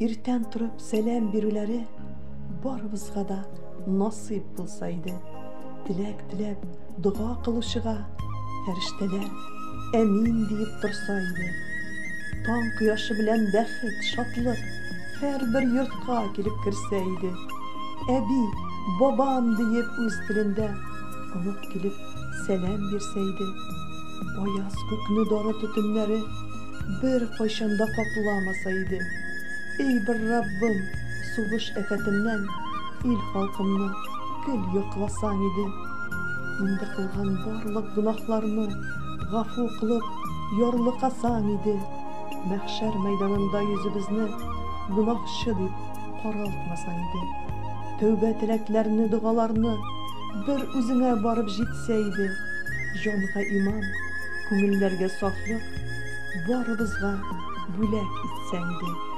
irten turup selam birüleri barыбызга da nasip bulsaydı. Dilek dilep dua kılışıga ferişteler emin deyip dursaydı. Tan kıyaşı bilen bäxit, şatlık her bir yurtqa kelip kirseydi. Ebi, babam deyip öz tilinde onuk kelip selam berseydi. Bayaz kökünü dara tütünleri bir kaşında kaplamasaydı. Ey bir Rabbim, suğuş efetinden il halkımны gül yoklasan idi. Mende kılgan barlık günahlarını gafu kılıp yorluqasan idi. Mahşer meydanında yüzübizni günahçı deyip qaraltmasan idi. Tövbe tileklerini, dualarını bir üzüne barıp jitseydi. Jonga iman, köngüllerge saflık barыбызга bülek itseydi.